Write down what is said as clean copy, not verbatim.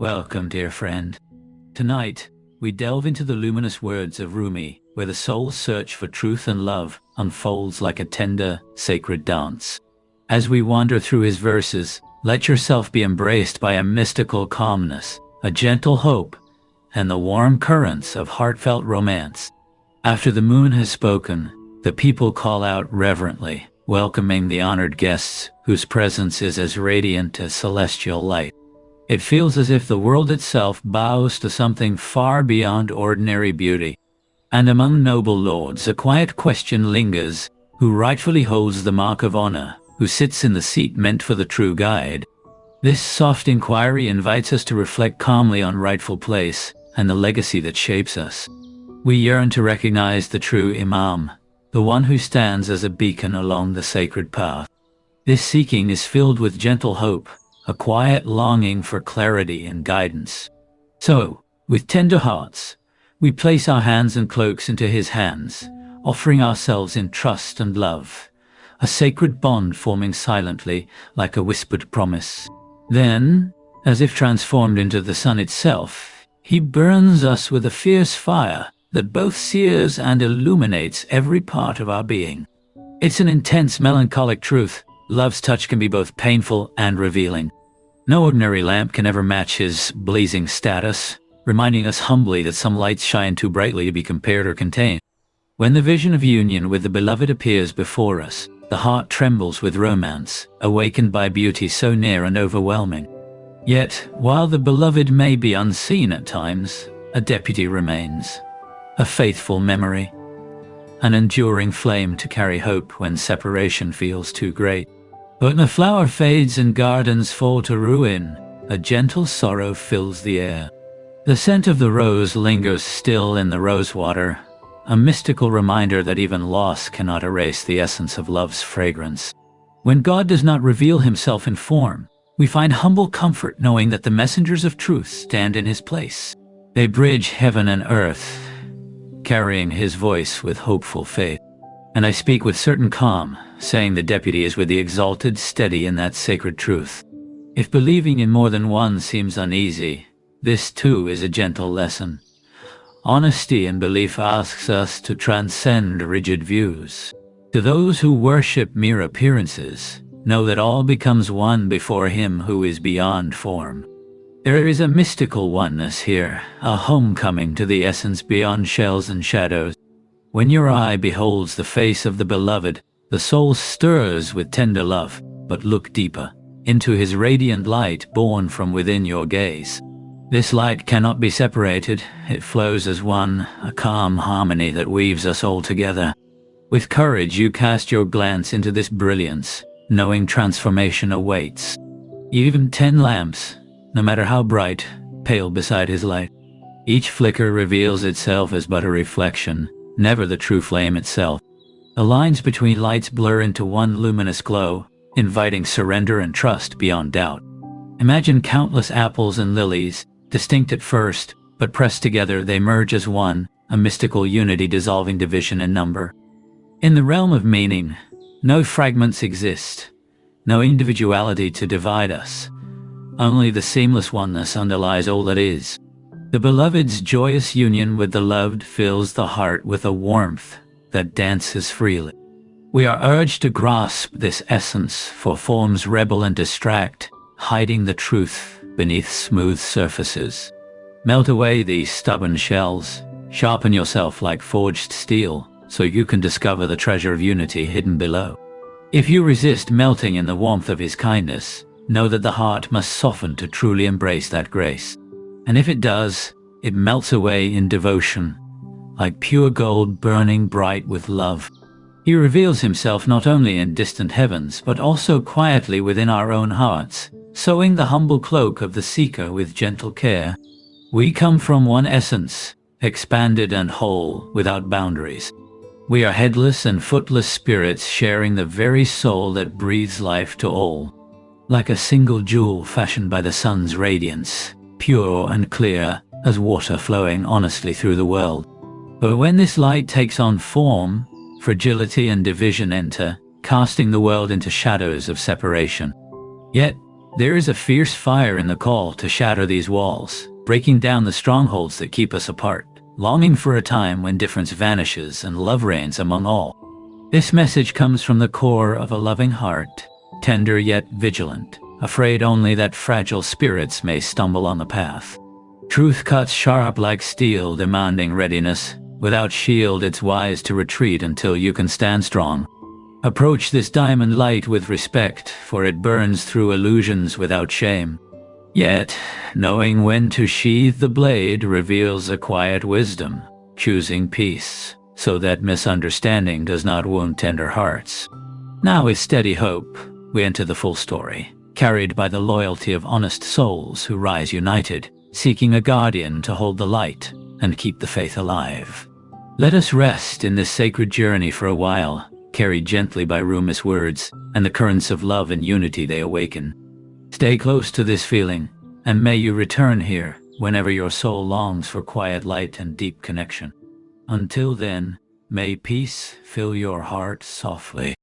Welcome, dear friend. Tonight, we delve into the luminous words of Rumi, where the soul's search for truth and love unfolds like a tender, sacred dance. As we wander through his verses, let yourself be embraced by a mystical calmness, a gentle hope, and the warm currents of heartfelt romance. After the moon has spoken, the people call out reverently, welcoming the honored guests whose presence is as radiant as celestial light. It feels as if the world itself bows to something far beyond ordinary beauty. And among noble lords, a quiet question lingers: who rightfully holds the mark of honor, who sits in the seat meant for the true guide? This soft inquiry invites us to reflect calmly on rightful place and the legacy that shapes us. We yearn to recognize the true Imam, the one who stands as a beacon along the sacred path. This seeking is filled with gentle hope, a quiet longing for clarity and guidance. So, with tender hearts, we place our hands and cloaks into his hands, offering ourselves in trust and love, a sacred bond forming silently like a whispered promise. Then, as if transformed into the sun itself, he burns us with a fierce fire that both sears and illuminates every part of our being. It's an intense, melancholic truth. Love's touch can be both painful and revealing. No ordinary lamp can ever match his blazing status, reminding us humbly that some lights shine too brightly to be compared or contained. When the vision of union with the beloved appears before us, the heart trembles with romance, awakened by beauty so near and overwhelming. Yet, while the beloved may be unseen at times, a deputy remains, a faithful memory, an enduring flame to carry hope when separation feels too great. But when the flower fades and gardens fall to ruin, a gentle sorrow fills the air. The scent of the rose lingers still in the rosewater, a mystical reminder that even loss cannot erase the essence of love's fragrance. When God does not reveal himself in form, we find humble comfort knowing that the messengers of truth stand in his place. They bridge heaven and earth, carrying his voice with hopeful faith. And I speak with certain calm, saying the deputy is with the exalted steady in that sacred truth. If believing in more than one seems uneasy, this too is a gentle lesson. Honesty in belief asks us to transcend rigid views. To those who worship mere appearances, know that all becomes one before him who is beyond form. There is a mystical oneness here, a homecoming to the essence beyond shells and shadows. When your eye beholds the face of the beloved, the soul stirs with tender love, but look deeper, into his radiant light born from within your gaze. This light cannot be separated, it flows as one, a calm harmony that weaves us all together. With courage you cast your glance into this brilliance, knowing transformation awaits. Even 10 lamps, no matter how bright, pale beside his light. Each flicker reveals itself as but a reflection, never the true flame itself. The lines between lights blur into one luminous glow, inviting surrender and trust beyond doubt. Imagine countless apples and lilies, distinct at first, but pressed together they merge as one, a mystical unity dissolving division and number. In the realm of meaning, no fragments exist, no individuality to divide us. Only the seamless oneness underlies all that is. The beloved's joyous union with the loved fills the heart with a warmth that dances freely. We are urged to grasp this essence, for forms rebel and distract, hiding the truth beneath smooth surfaces. Melt away these stubborn shells, sharpen yourself like forged steel, so you can discover the treasure of unity hidden below. If you resist melting in the warmth of his kindness, know that the heart must soften to truly embrace that grace. And if it does, it melts away in devotion, like pure gold burning bright with love. He reveals himself not only in distant heavens, but also quietly within our own hearts, sewing the humble cloak of the seeker with gentle care. We come from one essence, expanded and whole, without boundaries. We are headless and footless spirits sharing the very soul that breathes life to all. Like a single jewel fashioned by the sun's radiance, pure and clear as water flowing honestly through the world. But when this light takes on form, fragility and division enter, casting the world into shadows of separation. Yet, There is a fierce fire in the call to shatter these walls, breaking down the strongholds that keep us apart, longing for a time when difference vanishes and love reigns among all. This message comes from the core of a loving heart, tender yet vigilant, afraid only that fragile spirits may stumble on the path. Truth cuts sharp like steel, demanding readiness. Without shield, it's wise to retreat until you can stand strong. Approach this diamond light with respect, for it burns through illusions without shame. Yet, knowing when to sheathe the blade reveals a quiet wisdom, choosing peace, so that misunderstanding does not wound tender hearts. Now with steady hope, we enter the full story, carried by the loyalty of honest souls who rise united, seeking a guardian to hold the light and keep the faith alive. Let us rest in this sacred journey for a while, carried gently by Rumi's words and the currents of love and unity they awaken. Stay close to this feeling, and may you return here whenever your soul longs for quiet light and deep connection. Until then, may peace fill your heart softly.